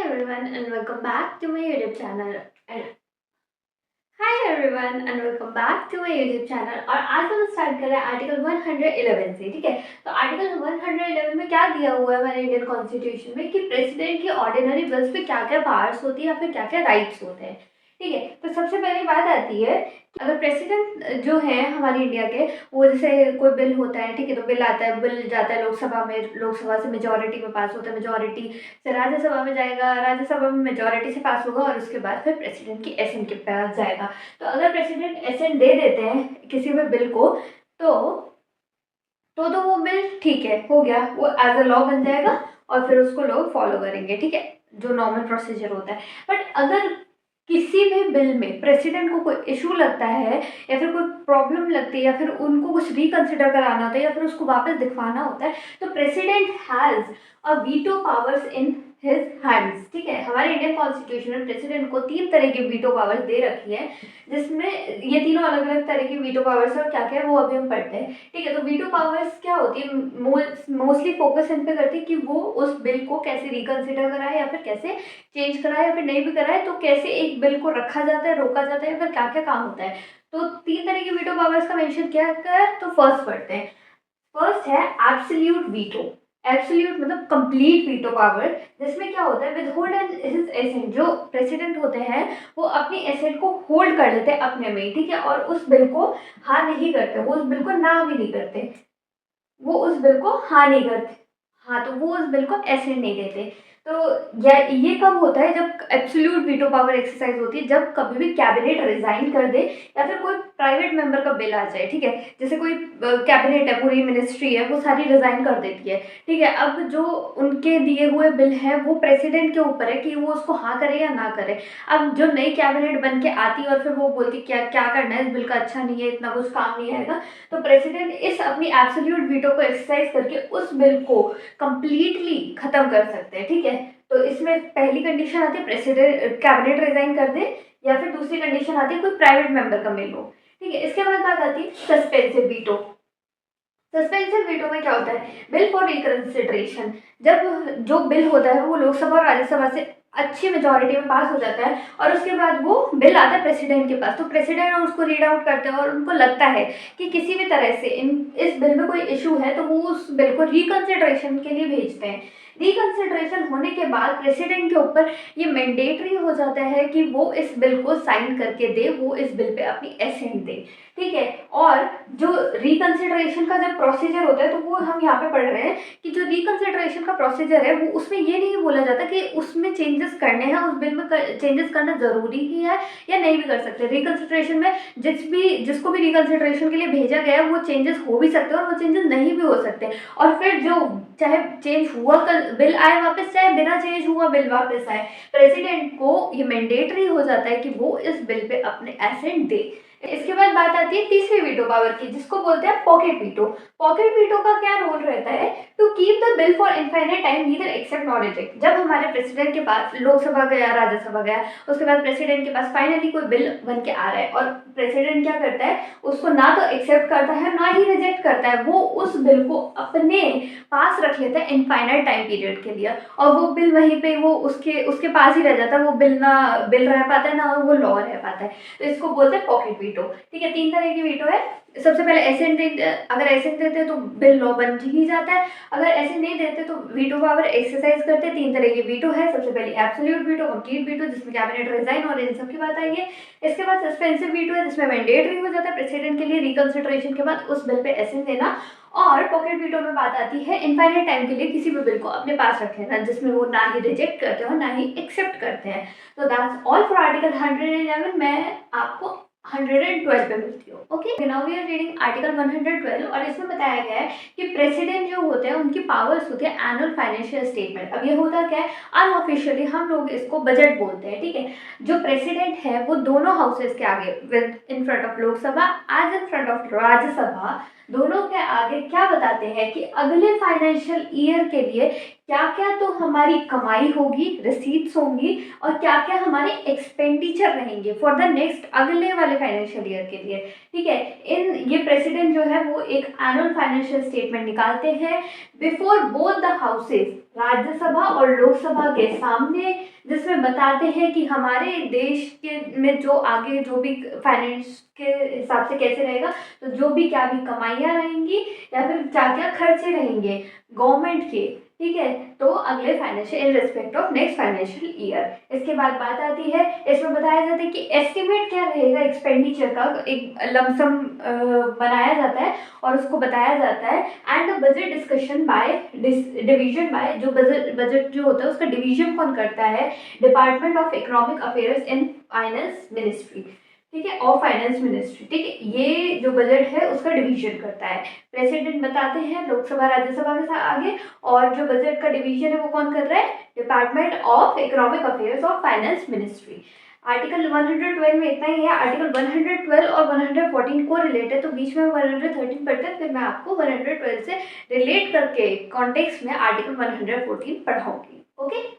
everyone and welcome back to my YouTube channel. And Hi everyone and welcome back to my YouTube channel. और आज हम start कर रहे हैं article 111 से, ठीक है। तो आर्टिकल 111 में क्या दिया हुआ है हमारे इंडियन कॉन्स्टिट्यूशन में कि प्रेसिडेंट की ऑर्डिनरी बिल्स पे क्या क्या पावर्स होती है या फिर क्या क्या राइट्स होते हैं, ठीक है। तो सबसे पहली बात आती है, अगर प्रेसिडेंट जो है हमारे इंडिया के, वो जैसे कोई बिल होता है, ठीक है, तो बिल आता है, बिल जाता है लोकसभा में, लोकसभा से मेजोरिटी में पास होता है, मेजोरिटी से राज्यसभा में जाएगा, राज्यसभा में मेजोरिटी से पास होगा और उसके बाद फिर प्रेसिडेंट की एसेंट के पास जाएगा। तो अगर प्रेसिडेंट एसेंट दे देते हैं किसी भी बिल को, तो वो बिल ठीक है, हो गया, वो एज अ लॉ बन जाएगा और फिर उसको लोग फॉलो करेंगे, ठीक है, जो नॉर्मल प्रोसीजर होता है। बट अगर किसी भी बिल में प्रेसिडेंट को कोई इशू लगता है या फिर कोई प्रॉब्लम लगती है या फिर उनको कुछ रिकंसिडर कराना होता है या फिर उसको वापस दिखवाना होता है, तो president has a veto powers in his hands, ठीक है। हमारे इंडियन कॉन्स्टिट्यूशन में प्रेसिडेंट को 3 तरह की वीटो पावर्स दे रखी है, जिसमें ये तीनों अलग अलग तरह की वीटो पावर्स और क्या क्या है वो अभी हम पढ़ते हैं, ठीक है। तो वीटो पावर्स क्या होती है, मोस्टली फोकस इन पे करती है कि वो उस बिल को कैसे रिकंसिडर कराए या फिर कैसे चेंज कराए या फिर नहीं भी कराए, तो कैसे एक बिल को रखा जाता है, रोका जाता है या फिर क्या क्या काम होता है। तो 3 तरह की वीटो पावर्स का मेंशन किया है। तो फर्स्ट पढ़ते हैं। फर्स्ट है एब्सोल्यूट वीटो। एब्सोल्यूट मतलब कंप्लीट वीटो पावर, जिसमें क्या होता है, विद होल्ड हिज एसेंट, जो प्रेसिडेंट होते हैं वो अपनी एसेंट को होल्ड कर लेते हैं अपने में, ठीक है, और उस बिल को हाँ नहीं करते, वो उस बिल को ना भी नहीं करते, वो उस बिल को हाँ नहीं करते, हाँ, तो वो उस बिल को एसेंट नहीं देते। तो ये कब होता है, जब एब्सोल्यूट वीटो पावर एक्सरसाइज होती है, जब कभी भी कैबिनेट रिजाइन कर दे या फिर कोई प्राइवेट मेंबर का बिल आ जाए, ठीक है। जैसे कोई कैबिनेट है, पूरी मिनिस्ट्री है, वो सारी रिजाइन कर देती है, ठीक है। अब जो उनके दिए हुए बिल है वो प्रेसिडेंट के ऊपर है कि वो उसको हाँ करे या ना करे। अब जो नई कैबिनेट बन के आती है और फिर वो बोलती क्या क्या करना है, इस बिल का अच्छा नहीं है, इतना कुछ काम नहीं आएगा, तो प्रेसिडेंट इस अपनी एब्सोल्यूट वीटो को एक्सरसाइज करके उस बिल को कंप्लीटली खत्म कर सकते हैं, ठीक है। तो इसमें पहली कंडीशन आती है प्रेसिडेंट कैबिनेट रिजाइन कर दे, या फिर दूसरी कंडीशन आती है कोई प्राइवेट मेंबर का बिल हो, ठीक है। इसके बाद बात आती है सस्पेंसिव वीटो। सस्पेंसिव वीटो में क्या होता है, बिल फॉर रिकंसिडरेशन। जब जो बिल होता है वो लोकसभा और राज्यसभा से अच्छी मेजोरिटी में पास हो जाता है और उसके बाद वो बिल आता है प्रेसिडेंट के पास, तो प्रेसिडेंट उसको रीड आउट करते हैं और उनको लगता है कि किसी भी तरह से इस बिल में कोई इशू है, तो वो उस बिल को रिकंसिडरेशन के लिए भेजते हैं। रिकंसिडरेशन होने के बाद प्रेसिडेंट के ऊपर ये मैंडेटरी हो जाता है कि वो इस बिल को साइन करके दे, वो इस बिल पे अपनी एसेंट दे, ठीक है। और जो रिकंसिडरेशन का जब प्रोसीजर होता है, तो वो हम यहाँ पे पढ़ रहे हैं कि जो रिकंसिडरेशन का प्रोसीजर है वो उसमें ये नहीं बोला जाता कि उसमें चेंजेस करने हैं, उस बिल में चेंजेस करना जरूरी ही है या नहीं भी कर सकते। रिकंसिडरेशन में जिसको भी रिकंसिडरेशन के लिए भेजा गया है वो चेंजेस हो भी सकते हैं और वो चेंजेस नहीं भी हो सकते, और फिर जो चाहे चेंज हुआ बिल आए वापस, चाहे बिना चेंज हुआ बिल वापस आए, प्रेसिडेंट को ये मैंडेटरी हो जाता है कि वो इस बिल पे अपने एसेंट दे। इसके बाद बात आती है तीसरी वीटो पावर की, जिसको बोलते हैं पॉकेट वीटो। पॉकेट वीटो का क्या रोल रहता है, to keep the bill for infinite time neither accept not reject. जब हमारे प्रेसिडेंट के पास लोकसभा गया, राज्यसभा गया, उसके बाद प्रेसिडेंट के पास फाइनली कोई बिल बन के आ रहा है और प्रेसिडेंट क्या करता है, उसको ना तो एक्सेप्ट करता है ना ही रिजेक्ट करता है, वो उस बिल को अपने पास रख लेता है इनफाइनाइट टाइम पीरियड के लिए, और वो बिल वहीं पे वो उसके उसके पास ही रह जाता है, वो बिल रह पाता है ना वो लॉ रह पाता है। तो इसको बोलते हैं पॉकेट वीटो, ठीक है। 3 तरह की वीटो है। सबसे पहले एसेंट अगर एसेंट देते हैं तो बिल लॉ बन ही जाता है, अगर एसेंट नहीं देते तो वीटो पावर एक्सरसाइज करते हैं। 3 तरह की वीटो है। सबसे पहले एब्सोल्यूट वीटो, कंप्लीट वीटो जिसमें कैबिनेट रिजाइन और इन सब की बात आई है। इसके बाद सस्पेंसिव वीटो है, जिसमें मैंडेटरी हो जाता है प्रेसिडेंट के लिए रिकंसिडरेशन के बाद उस बिल पे एसेंट देना। और पॉकेट वीटो में बात आती है इनफाइनाइट टाइम के लिए किसी भी बिल को अपने पास रख लेना, जिसमें वो ना ही रिजेक्ट करते हैं ना ही एक्सेप्ट करते हैं। तो दैट्स ऑल फॉर आर्टिकल 111। मैं आपको 112 पे मिलती हूँ। Okay, now we are reading article 112 और इसमें बताया गया है कि प्रेसिडेंट जो होते हैं उनकी पावर्स होती है एनुअल फाइनेंशियल स्टेटमेंट। अब ये होता क्या है, अनऑफिशियली हम लोग इसको बजट बोलते हैं, ठीक है। जो प्रेसिडेंट है वो दोनों हाउसेस के आगे, with in front of Lok Sabha as in front of Rajya Sabha, दोनों के आगे क्या बताते हैं कि अगले फाइनेंशियल ईयर के लिए क्या क्या तो हमारी कमाई होगी, रिसीट्स होंगी, और क्या क्या हमारे एक्सपेंडिचर रहेंगे फॉर द नेक्स्ट अगले वाले फाइनेंशियल ईयर के लिए। ठीक है, इन ये प्रेसिडेंट जो है वो एक एनुअल फाइनेंशियल स्टेटमेंट निकालते हैं before both the houses, Rajya Sabha और लोकसभा के सामने, जिसमें बताते हैं कि हमारे देश के में जो आगे जो भी फाइनेंस के हिसाब से कैसे रहेगा, तो जो भी क्या भी कमाइयाँ रहेंगी या फिर क्या क्या खर्चे रहेंगे गवर्नमेंट के। ठीक है, तो अगले financial in respect of next financial year. इसके बाद बात आती है, इसमें बताया जाता है कि एस्टिमेट क्या रहेगा एक्सपेंडिचर का, एक लमसम बनाया जाता है और उसको बताया जाता है। And budget discussion by division bye, जो बजट जो होता है उसका डिवीजन कौन करता है, department of economic affairs in finance ministry. ठीक है, और फाइनेंस मिनिस्ट्री। ठीक है, ये जो बजट है उसका डिवीजन करता है, प्रेसिडेंट बताते हैं लोकसभा राज्यसभा के साथ आगे, और जो बजट का डिवीजन है वो कौन कर रहा है, department of economic affairs of finance ministry. Article 112 में इतना ही है। आर्टिकल 112 और 114 को रिलेट है, तो बीच में 113 पढ़ते हैं, फिर मैं आपको 112 से रिलेट करके कॉन्टेक्स्ट में आर्टिकल 114 पढ़ाऊंगी। Okay,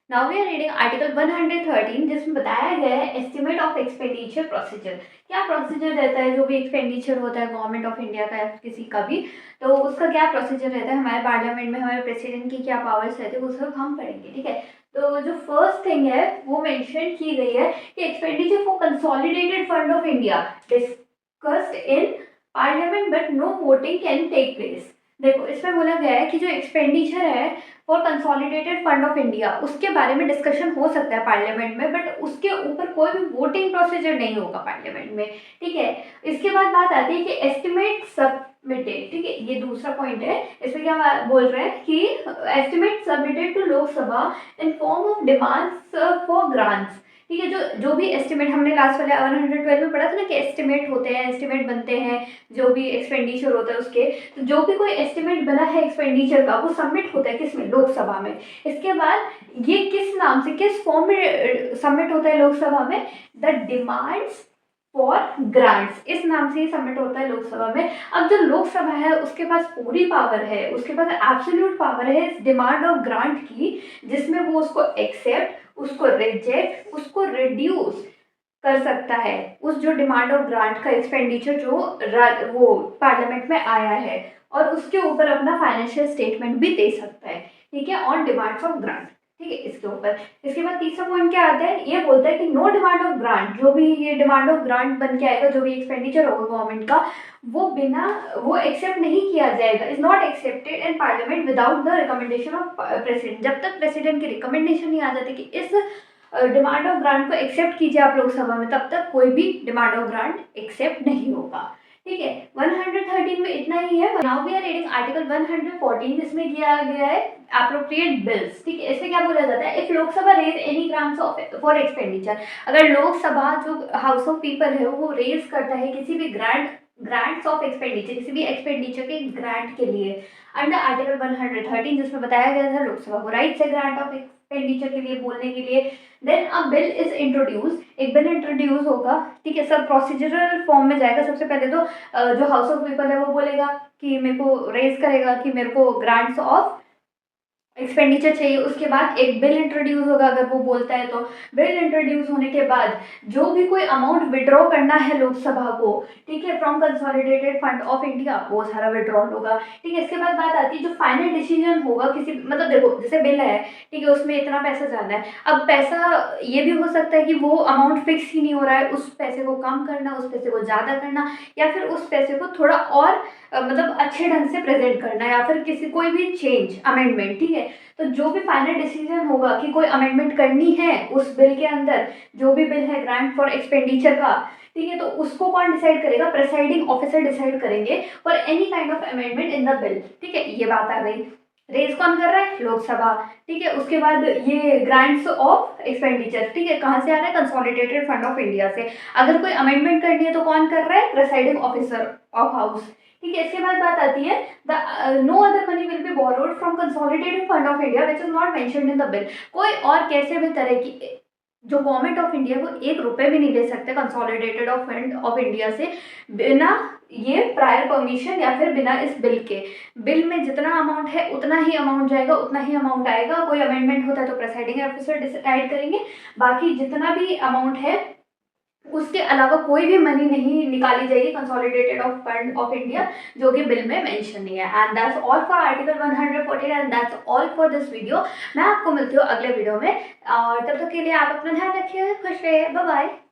now we are reading article 113, जिसमें बताया गया है एस्टिमेट ऑफ एक्सपेंडिचर प्रोसीजर। क्या प्रोसीजर रहता है, जो भी एक्सपेंडिचर होता है गवर्नमेंट ऑफ इंडिया का या किसी का भी, तो उसका क्या प्रोसीजर रहता है, हमारे पार्लियामेंट में हमारे प्रेसिडेंट की क्या पावर्स रहते हैं, वो सब हम पढ़ेंगे। ठीक है, तो जो फर्स्ट थिंग है वो मेंशन की गई है कि expenditure for consolidated fund of India discussed in parliament but no voting can take place. देखो, इसमें बोला गया है कि जो एक्सपेंडिचर है for consolidated fund of India, उसके बारे में डिस्कशन हो सकता है पार्लियामेंट में, बट उसके ऊपर कोई भी वोटिंग प्रोसीजर नहीं होगा पार्लियामेंट में। ठीक है, इसके बाद बात आती है कि एस्टिमेट सबमिटेड। ठीक है, ये दूसरा पॉइंट है। इसमें क्या बोल रहे हैं कि estimate submitted to Lok Sabha in form of demands for grants. ठीक है, जो भी एस्टिमेट हमने लास्ट वाले 112 में पढ़ा था ना कि एस्टिमेट होते हैं, एस्टिमेट बनते हैं जो भी एक्सपेंडिचर होता है उसके, तो जो भी कोई एस्टिमेट बना है एक्सपेंडिचर का वो सबमिट होता है किसमें, लोकसभा में। इसके बाद ये किस नाम से, किस फॉर्म में सबमिट होता है लोकसभा में, द डिमांड्स फॉर ग्रांट्स, इस नाम से ही सबमिट होता है लोकसभा में। अब जो लोकसभा है उसके पास पूरी पावर है, उसके पास एब्सोल्यूट पावर है इस डिमांड ऑफ ग्रांट की, जिसमें वो उसको एक्सेप्ट, उसको रिजेक्ट, उसको रिड्यूस कर सकता है, उस जो डिमांड ऑफ ग्रांट का एक्सपेंडिचर जो वो पार्लियामेंट में आया है, और उसके ऊपर अपना फाइनेंशियल स्टेटमेंट भी दे सकता है। ठीक है, ऑन डिमांड्स ऑफ ग्रांट। ठीक है, इसके ऊपर इसके बाद तीसरा पॉइंट क्या आता है, ये बोलता है कि नो डिमांड ऑफ ग्रांट, जो भी ये डिमांड ऑफ ग्रांट बन के आएगा, जो भी एक्सपेंडिचर होगा गवर्नमेंट का, वो एक्सेप्ट नहीं किया जाएगा, is not accepted in parliament without the recommendation of president. जब तक प्रेसिडेंट की रिकमेंडेशन नहीं आ जाती कि इस डिमांड ऑफ ग्रांट को एक्सेप्ट कीजिए आप लोकसभा में, तब तक कोई भी डिमांड ऑफ ग्रांट एक्सेप्ट नहीं होगा। ठीक है, 113 में इतना ही है। Now we are reading article 114, जिसमें किया गया है अप्रोप्रिएट बिल्स। ठीक है, इसमें क्या बोला जाता है, if Lok Sabha raise any grants for expenditure, अगर लोकसभा जो हाउस ऑफ पीपल है वो रेज करता है किसी भी ग्रांट्स ऑफ एक्सपेंडिचर, किसी भी एक्सपेंडिचर के ग्रांट के लिए अंडर आर्टिकल 113, जिसमें बताया गया था लोकसभा को राइट्स है ग्रांट ऑफ एक्सपेंडिचर के लिए बोलने के लिए, then a bill is introduce, एक बिल इंट्रोड्यूस होगा। ठीक है, सब प्रोसीजरल फॉर्म में जाएगा। सबसे पहले तो जो हाउस ऑफ पीपल है वो बोलेगा कि मेरे को रेज करेगा कि मेरे को ग्रांट्स ऑफ एक्सपेंडिचर चाहिए, उसके बाद एक बिल इंट्रोड्यूस होगा अगर वो बोलता है तो। बिल इंट्रोड्यूस होने के बाद जो भी कोई अमाउंट विड्रॉ करना है लोकसभा को, ठीक है, from consolidated fund of India, वो सारा विड्रॉल होगा। ठीक है, इसके बाद बात आती है जो फाइनल डिसीजन होगा किसी, मतलब देखो जैसे बिल है, ठीक है, उसमें इतना पैसा जाना है, अब पैसा ये भी हो सकता है कि वो अमाउंट फिक्स ही नहीं हो रहा है, उस पैसे को कम करना, उस पैसे को ज़्यादा करना, या फिर उस पैसे को थोड़ा और मतलब अच्छे ढंग से प्रेजेंट करना, या फिर किसी कोई भी चेंज अमेंडमेंट। ठीक है, तो जो भी फाइनल डिसीजन होगा कि कोई अमेंडमेंट करनी है उस बिल के अंदर, जो भी बिल है ग्रांट फॉर एक्सपेंडिचर का, ठीक है, तो उसको कौन डिसाइड करेगा, प्रेसाइडिंग ऑफिसर डिसाइड करेंगे for any kind of amendment in the bill. ठीक है, ये बात आ गई। रेज कौन कर रहा है, लोकसभा। ठीक है, उसके बाद ये ग्रांट्स ऑफ एक्सपेंडिचर, ठीक है, कहाँ से आ रहा है, कंसोलिडेटेड फंड ऑफ इंडिया से। अगर कोई अमेंडमेंट करनी है तो कौन कर रहा है, प्रेसाइडिंग ऑफिसर ऑफ हाउस। ठीक है, इसके बाद बात आती है the no other money will be borrowed from consolidated fund of India which is not mentioned in the bill. कोई और कैसे भी तरह की जो गवर्नमेंट ऑफ इंडिया वो 1 रुपए भी नहीं ले सकते consolidated of fund of India से बिना ये प्रायर परमिशन या फिर बिना इस बिल के। बिल में जितना अमाउंट है उतना ही अमाउंट जाएगा, उतना ही अमाउंट आएगा। कोई अमेंडमेंट होता है तो प्रेसाइडिंग ऑफिसर डिसाइड करेंगे, बाकी जितना भी अमाउंट है उसके अलावा कोई भी मनी नहीं निकाली जाएगी consolidated of fund of India, जो कि बिल में मेंशन नहीं है। And that's all for article 114 and that's all for this video. मैं आपको मिलती हूँ अगले वीडियो में, और तब तक के लिए आप अपना ध्यान रखिए, खुश रहिए, बाय बाय।